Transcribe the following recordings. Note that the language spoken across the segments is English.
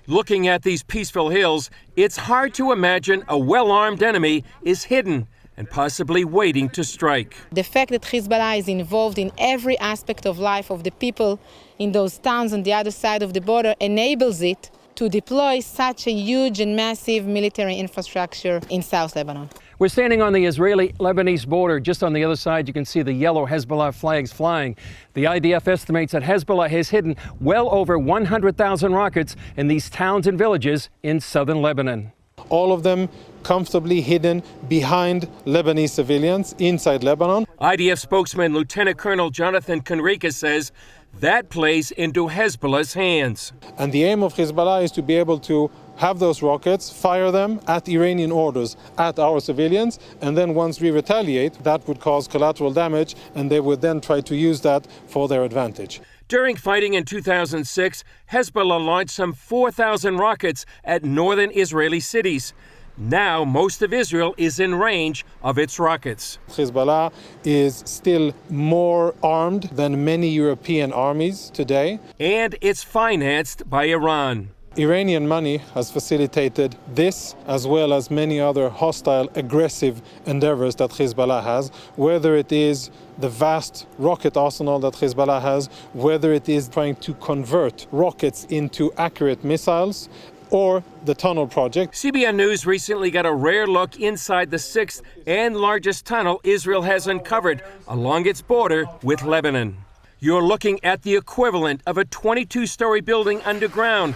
Looking at these peaceful hills, it's hard to imagine a well-armed enemy is hidden and possibly waiting to strike. The fact that Hezbollah is involved in every aspect of life of the people in those towns on the other side of the border enables it to deploy such a huge and massive military infrastructure in South Lebanon. We're standing on the Israeli-Lebanese border. Just on the other side, you can see the yellow Hezbollah flags flying. The IDF estimates that Hezbollah has hidden well over 100,000 rockets in these towns and villages in southern Lebanon. All of them comfortably hidden behind Lebanese civilians inside Lebanon. IDF spokesman Lieutenant Colonel Jonathan Conriquez says that plays into Hezbollah's hands. And the aim of Hezbollah is to be able to have those rockets, fire them at Iranian orders at our civilians, and then once we retaliate, that would cause collateral damage, and they would then try to use that for their advantage. During fighting in 2006, Hezbollah launched some 4,000 rockets at northern Israeli cities. Now, most of Israel is in range of its rockets. Hezbollah is still more armed than many European armies today. And it's financed by Iran. Iranian money has facilitated this, as well as many other hostile, aggressive endeavors that Hezbollah has, whether it is the vast rocket arsenal that Hezbollah has, whether it is trying to convert rockets into accurate missiles, or the tunnel project. CBN News recently got a rare look inside the sixth and largest tunnel Israel has uncovered along its border with Lebanon. You're looking at the equivalent of a 22-story building underground.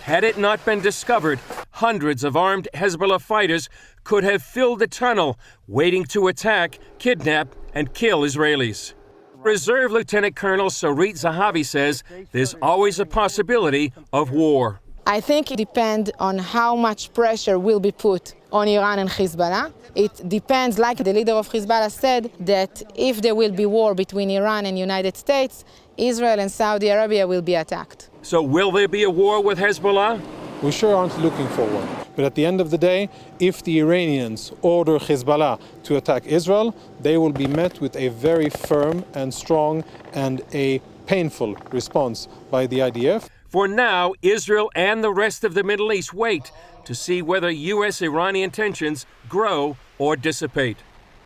Had it not been discovered, hundreds of armed Hezbollah fighters could have filled the tunnel, waiting to attack, kidnap, and kill Israelis. Reserve Lieutenant Colonel Sarit Zahavi says there's always a possibility of war. I think it depends on how much pressure will be put on Iran and Hezbollah. It depends, like the leader of Hezbollah said, that if there will be war between Iran and the United States, Israel and Saudi Arabia will be attacked. So will there be a war with Hezbollah? We sure aren't looking for one. But at the end of the day, if the Iranians order Hezbollah to attack Israel, they will be met with a very firm and strong and a painful response by the IDF. For now, Israel and the rest of the Middle East wait to see whether U.S.-Iranian tensions grow or dissipate.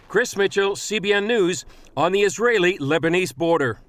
Chris Mitchell, CBN News, on the Israeli-Lebanese border.